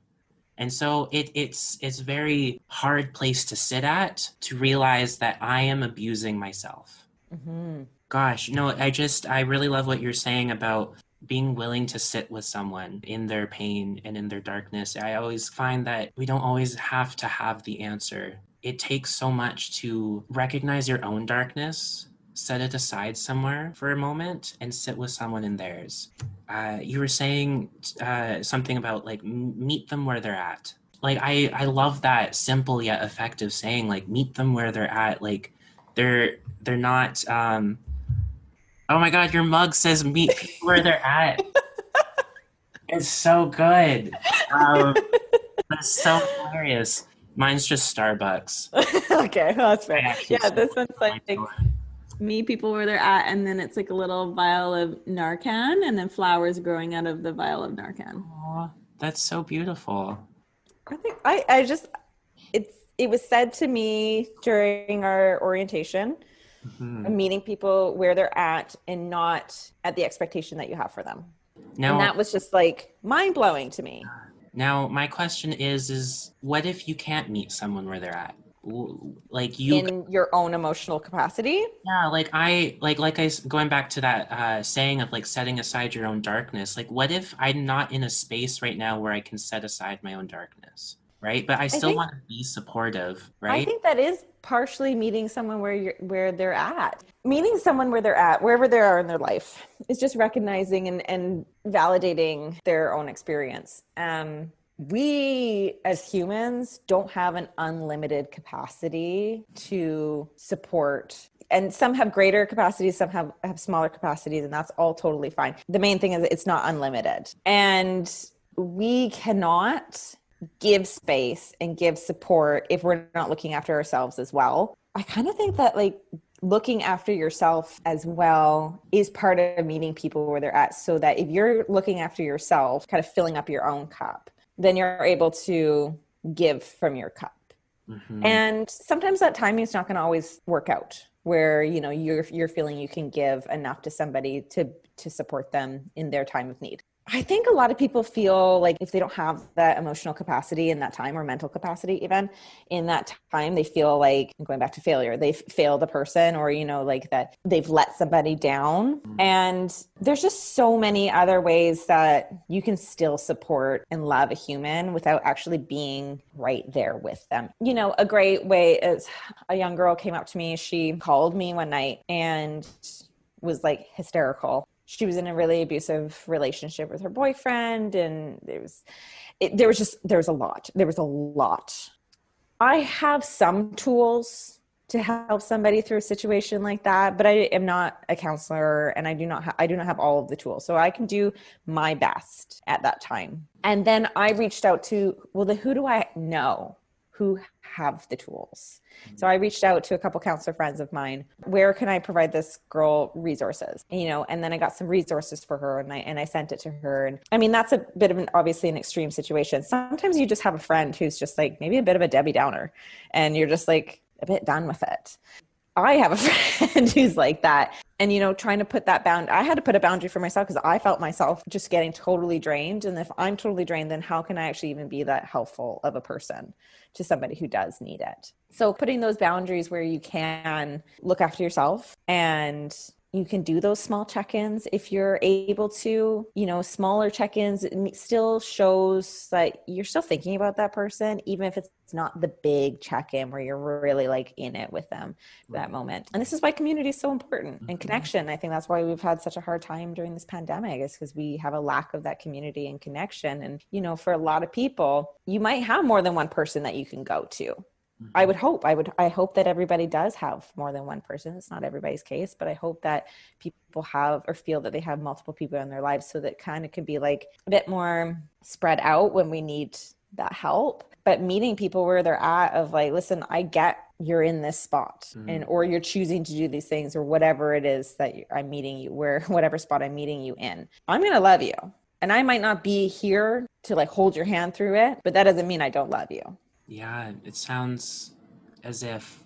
And so it's a very hard place to sit at, to realize that I am abusing myself. Mm-hmm. Gosh, no, I really love what you're saying about being willing to sit with someone in their pain and in their darkness. I always find that we don't always have to have the answer. It takes so much to recognize your own darkness, set it aside somewhere for a moment, and sit with someone in theirs. You were saying something about like meet them where they're at. Like I love that simple yet effective saying, like meet them where they're at. Like they're not. Oh my God, your mug says meet people where they're at. It's so good. That's so hilarious. Mine's just Starbucks. Okay, well, that's fair. Yeah, this one's like meet people where they're at, and then it's like a little vial of Narcan, and then flowers growing out of the vial of Narcan. Aw, that's so beautiful. I think it was said to me during our orientation, meeting people where they're at and not at the expectation that you have for them. Now, and that was just like mind-blowing to me. Now, my question is what if you can't meet someone where they're at? Like you in your own emotional capacity? Yeah, going back to that saying of like setting aside your own darkness. Like, what if I'm not in a space right now where I can set aside my own darkness, right? But I still want to be supportive, right? I think that is partially meeting someone where they're at. Meeting someone where they're at, wherever they are in their life, is just recognizing and validating their own experience. We as humans don't have an unlimited capacity to support, and some have greater capacities, some have smaller capacities, and that's all totally fine. The main thing is it's not unlimited, and we cannot give space and give support if we're not looking after ourselves as well. I kind of think that like looking after yourself as well is part of meeting people where they're at, so that if you're looking after yourself, kind of filling up your own cup, then you're able to give from your cup. Mm-hmm. And sometimes that timing is not going to always work out where, you know, you're feeling you can give enough to somebody to support them in their time of need. I think a lot of people feel like if they don't have that emotional capacity in that time, or mental capacity even in that time, they feel like, going back to failure, they've failed the person, or, you know, like that they've let somebody down. And there's just so many other ways that you can still support and love a human without actually being right there with them. You know, a great way is, a young girl came up to me. She called me one night and was like hysterical. She was in a really abusive relationship with her boyfriend, and there was a lot. I have some tools to help somebody through a situation like that, but I am not a counselor, and I do not have all of the tools. So I can do my best at that time. And then I reached out to, well, then who do I know who have the tools? So I reached out to a couple counselor friends of mine. Where can I provide this girl resources? You know, and then I got some resources for her, and I sent it to her. And I mean, that's a bit of obviously an extreme situation. Sometimes you just have a friend who's just like maybe a bit of a Debbie Downer, and you're just like a bit done with it. I have a friend who's like that. And, you know, trying to put that I had to put a boundary for myself, because I felt myself just getting totally drained. And if I'm totally drained, then how can I actually even be that helpful of a person to somebody who does need it? So putting those boundaries where you can look after yourself, and you can do those small check-ins if you're able to, you know, smaller check-ins. It still shows that you're still thinking about that person, even if it's not the big check-in where you're really like in it with them that moment. And this is why community is so important, and connection. I think that's why we've had such a hard time during this pandemic, is because we have a lack of that community and connection. And, you know, for a lot of people, you might have more than one person that you can go to. I hope that everybody does have more than one person. It's not everybody's case, but I hope that people have, or feel that they have multiple people in their lives, so that kind of can be like a bit more spread out when we need that help. But meeting people where they're at, of like, listen, I get you're in this spot, and, or you're choosing to do these things, or whatever it is that I'm meeting you, whatever spot I'm meeting you in, I'm going to love you. And I might not be here to like hold your hand through it, but that doesn't mean I don't love you. Yeah, it sounds as if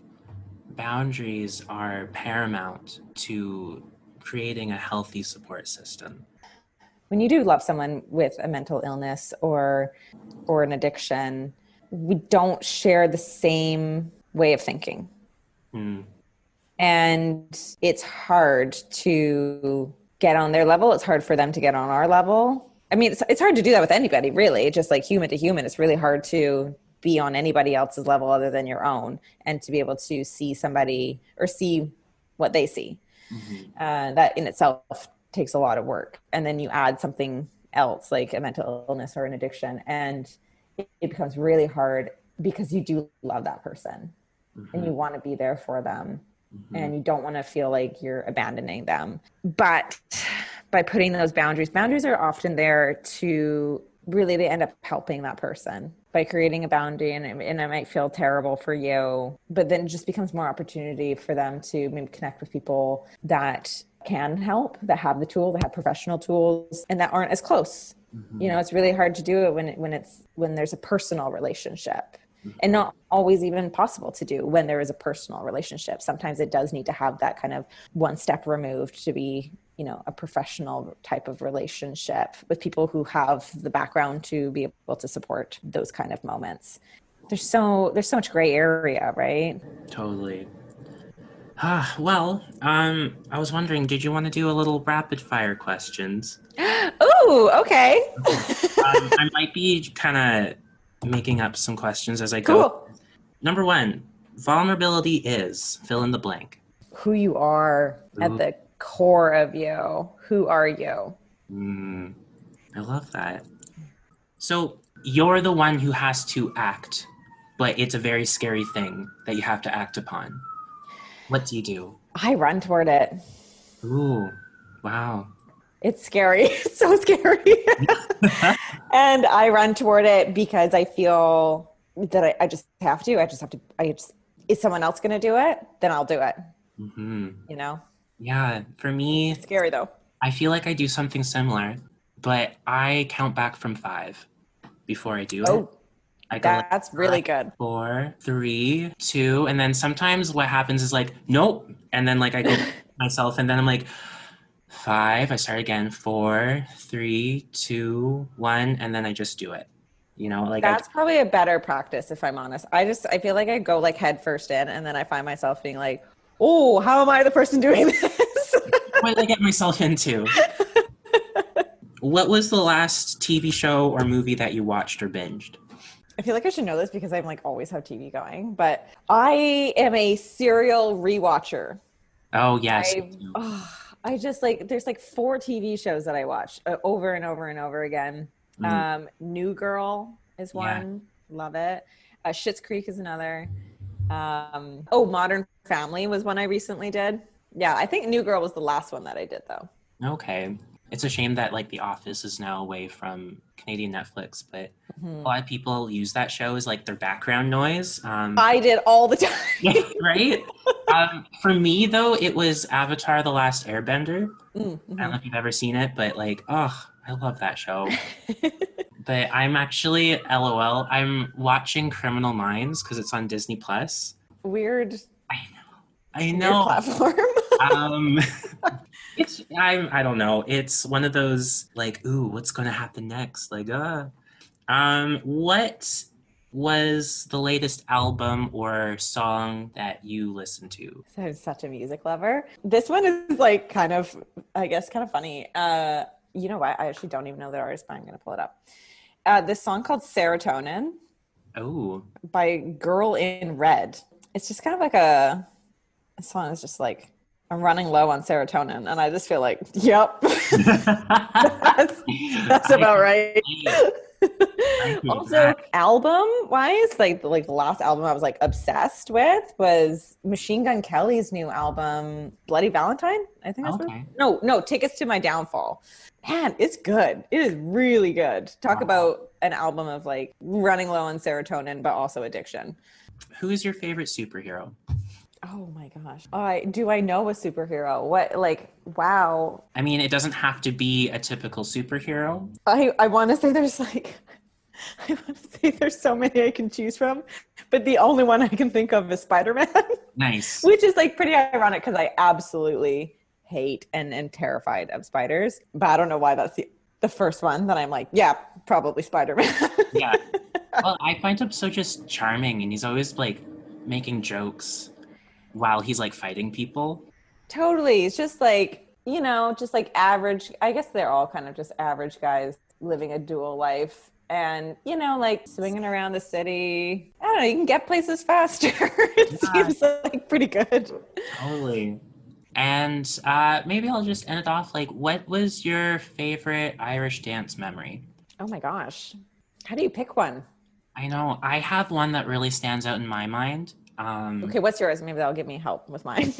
boundaries are paramount to creating a healthy support system. When you do love someone with a mental illness or an addiction, we don't share the same way of thinking. And it's hard to get on their level. It's hard for them to get on our level. I mean, it's hard to do that with anybody, really. Just like human to human, it's really hard to be on anybody else's level other than your own, and to be able to see somebody or see what they see. That in itself takes a lot of work. And then you add something else like a mental illness or an addiction, and it becomes really hard, because you do love that person and you want to be there for them, and you don't want to feel like you're abandoning them. But by putting those boundaries are often there to really, they end up helping that person by creating a boundary, and it might feel terrible for you, but then it just becomes more opportunity for them to maybe connect with people that can help, that have the tools, that have professional tools, and that aren't as close. You know, it's really hard to do it when there's a personal relationship, and not always even possible to do when there is a personal relationship. Sometimes it does need to have that kind of one step removed to be, you know, a professional type of relationship with people who have the background to be able to support those kind of moments. There's so much gray area, right? Totally. Well, I was wondering, did you want to do a little rapid fire questions? Ooh, okay. I might be kind of making up some questions as I go. Cool. Number 1, vulnerability is fill in the blank. Who you are at the core of you. Who are you? I love that. So you're the one who has to act, but it's a very scary thing that you have to act upon. What do you do? I run toward it. Ooh, wow. It's scary. It's so scary. And I run toward it because I feel that I just have to. Is someone else going to do it? Then I'll do it. Mm-hmm. You know? Yeah, for me, It's scary though. I feel like I do something similar, but I count back from 5 before I do it. Oh, I go like that's really 5, good. 4, 3, 2, and then sometimes what happens is like, nope, and then like I go myself, and then I'm like 5. I start again, 4, 3, 2, 1, and then I just do it. Like That's probably a better practice if I'm honest. I feel like I go like head first in and then I find myself being like, oh, how am I the person doing this? what did I get myself into? What was the last TV show or movie that you watched or binged? I feel like I should know this because I'm like always have TV going, but I am a serial rewatcher. Oh, yes. I just like, there's like 4 TV shows that I watch over and over and over again. New Girl is one. Yeah. Love it. Schitt's Creek is another. Modern Family was one I recently did. Yeah, I think New Girl was the last one that I did though. Okay. It's a shame that like The Office is now away from Canadian Netflix, but a lot of people use that show as like their background noise. I did all the time. Yeah, right? For me though, it was Avatar: The Last Airbender. I don't know if you've ever seen it, but like, oh, I love that show. But I'm actually, LOL, I'm watching Criminal Minds because it's on Disney Plus. Weird. I know. Weird platform. I don't know. It's one of those like, ooh, what's going to happen next? Like, what was the latest album or song that you listened to? So I'm such a music lover. This one is like kind of funny. You know what? I actually don't even know the artist, but I'm going to pull it up. This song called Serotonin. Oh. By Girl in Red. It's just kind of like a song that's just like, I'm running low on serotonin. And I just feel like, yep. that's about right. Also, album-wise, like the last album I was like obsessed with was Machine Gun Kelly's new album, Bloody Valentine. I think that's no, Tickets to My Downfall. Man, it's good. It is really good. Talk about an album of like running low on serotonin, but also addiction. Who is your favorite superhero? Oh my gosh. Do I know a superhero? What, like, wow. I mean, it doesn't have to be a typical superhero. I want to say there's so many I can choose from, but the only one I can think of is Spider-Man. Nice. Which is like pretty ironic because I absolutely hate and am terrified of spiders, but I don't know why that's the first one that I'm like, yeah, probably Spider-Man. Yeah. Well, I find him so just charming, and he's always like making jokes while he's like fighting people. Totally. It's just like, just like average. I guess they're all kind of just average guys living a dual life and, like swinging around the city. I don't know. You can get places faster. It seems like pretty good. Totally. And maybe I'll just end it off. Like, what was your favorite Irish dance memory? Oh my gosh. How do you pick one? I know. I have one that really stands out in my mind. Okay, what's yours? Maybe that'll give me help with mine.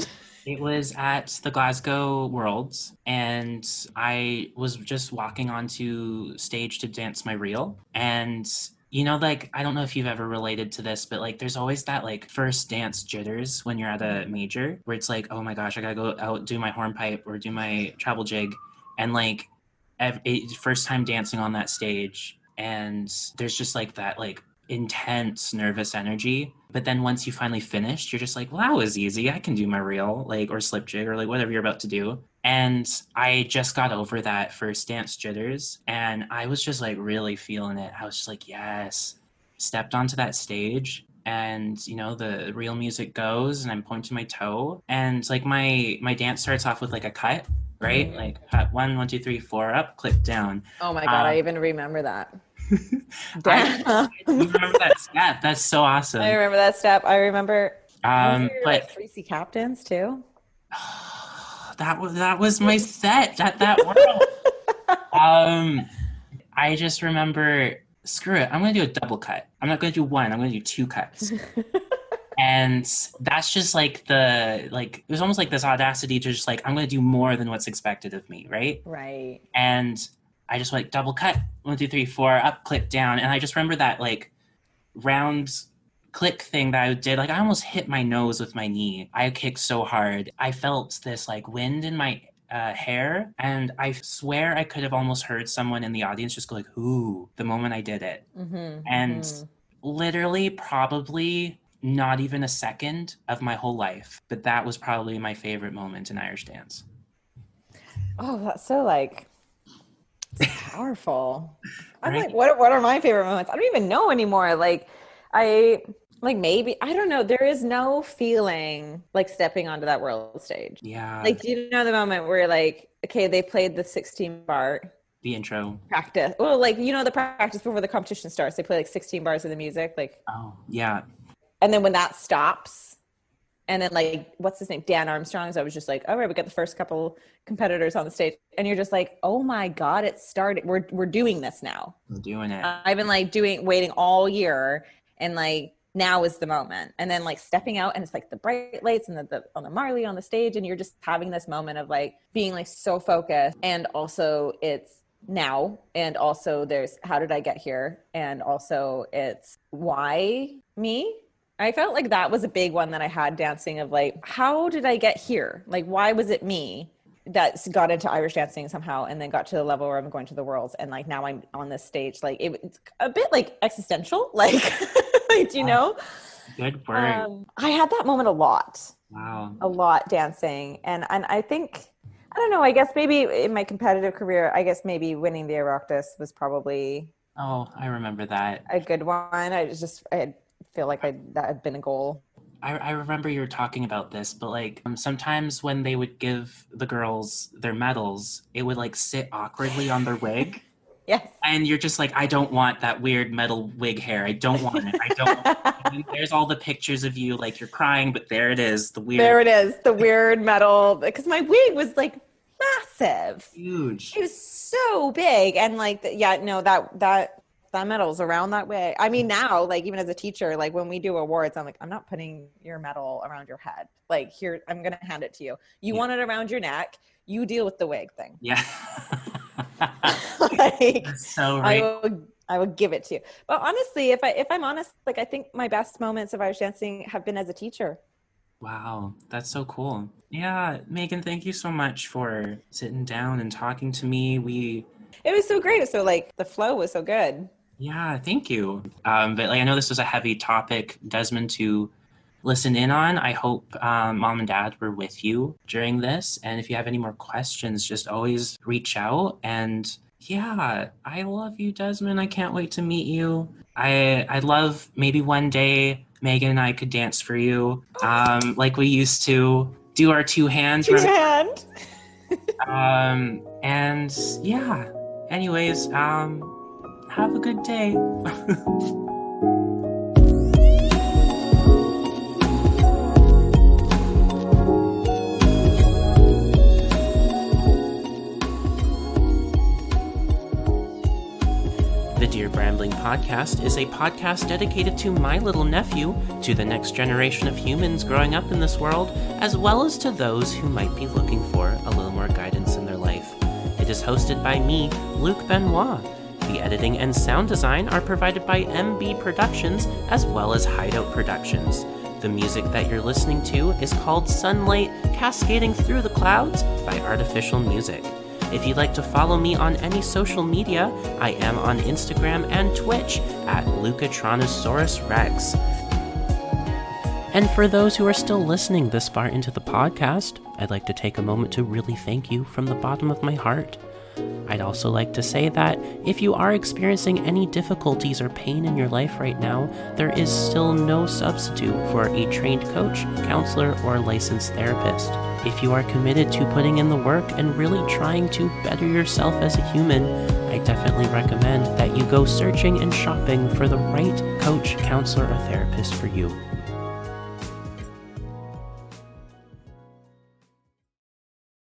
It was at the Glasgow Worlds, and I was just walking onto stage to dance my reel. And, like, I don't know if you've ever related to this, but, like, there's always that, like, first dance jitters when you're at a major, where it's like, oh my gosh, I gotta go out, do my hornpipe or do my travel jig. And, like, first time dancing on that stage, and there's just, like, that, like, intense nervous energy. But then once you finally finished, you're just like, well, that was easy. I can do my reel, like, or slip jig or like whatever you're about to do. And I just got over that first dance jitters, and I was just like really feeling it. I was just like, yes. Stepped onto that stage, and the real music goes, and I'm pointing my toe, and like my dance starts off with like a cut, right? Like cut 1, 2, 3, 4, up, click down. Oh my god, I even remember that. I remember that step. That's so awesome. I remember that step. I remember but like 3C captains too. That was my set at that world. I just remember, screw it, I'm gonna do a double cut. I'm not gonna do one, I'm gonna do 2 cuts. And that's just like it was almost like this audacity to just like, I'm going to do more than what's expected of me. Right. Right. And I just like double cut 1, 2, 3, 4, up, click, down. And I just remember that like round click thing that I did. Like I almost hit my nose with my knee. I kicked so hard. I felt this like wind in my hair. And I swear I could have almost heard someone in the audience just go like, ooh, the moment I did it. And literally probably not even a second of my whole life. But that was probably my favorite moment in Irish dance. Oh, that's so like powerful. I'm Right? like, what are my favorite moments? I don't even know anymore. Maybe, I don't know. There is no feeling like stepping onto that world stage. Yeah. Like, do you know the moment where like, okay, they played the 16 bar The intro. practice. Well, like, you know, the practice before the competition starts, they play like 16 bars of the music. Like, Oh, yeah. and then when that stops, and then like, what's his name? Dan Armstrong's. I was just like, all right, we got the first couple competitors on the stage. And you're just like, oh my God, it started. We're doing this now. We're doing it. I've been like waiting all year, and like now is the moment. And then like stepping out, and it's like the bright lights and the on the Marley on the stage, and you're just having this moment of like being like so focused. And also it's now, and also there's how did I get here? And also it's why me? I felt like that was a big one that I had dancing of like, how did I get here? Like, why was it me that got into Irish dancing somehow and then got to the level where I'm going to the Worlds, and like now I'm on this stage? Like it's a bit like existential, like, like, you know? Good word. I had that moment a lot. Wow. A lot dancing. And I think, I don't know, I guess maybe in my competitive career, I guess maybe winning the Oireachtas was probably Oh, I remember that. a good one. I feel like that had been a goal. I remember you were talking about this, but like sometimes when they would give the girls their medals, it would like sit awkwardly on their wig. Yes. And you're just like, I don't want that weird metal wig hair. I don't want it. I don't want it. And there's all the pictures of you like you're crying, but there it is. The weird metal, because my wig was like massive. Huge. It was so big. And like, that medal's around that way. I mean, now, like, even as a teacher, like when we do awards, I'm like, I'm not putting your medal around your head. Like, here, I'm going to hand it to you. You want it around your neck. You deal with the wig thing. Yeah. Like, that's so right. I will give it to you. But honestly, if I'm honest, like, I think my best moments of Irish dancing have been as a teacher. Wow, that's so cool. Yeah, Megan, thank you so much for sitting down and talking to me. It was so great. So like the flow was so good. Yeah, thank you. But like, I know this was a heavy topic, Desmond, to listen in on. I hope mom and dad were with you during this. And if you have any more questions, just always reach out. And yeah, I love you, Desmond. I can't wait to meet you. I'd love maybe one day Megan and I could dance for you, like we used to do our two hands. Two-hand. And yeah, anyways, have a good day. The Dear Brambling Podcast is a podcast dedicated to my little nephew, to the next generation of humans growing up in this world, as well as to those who might be looking for a little more guidance in their life. It is hosted by me, Luc Benoit. The editing and sound design are provided by MB Productions as well as Hideout Productions. The music that you're listening to is called Sunlight Cascading Through the Clouds by Artificial Music. If you'd like to follow me on any social media, I am on Instagram and Twitch at Lucatronosaurus Rex. And for those who are still listening this far into the podcast, I'd like to take a moment to really thank you from the bottom of my heart. I'd also like to say that if you are experiencing any difficulties or pain in your life right now, there is still no substitute for a trained coach, counselor, or licensed therapist. If you are committed to putting in the work and really trying to better yourself as a human, I definitely recommend that you go searching and shopping for the right coach, counselor, or therapist for you.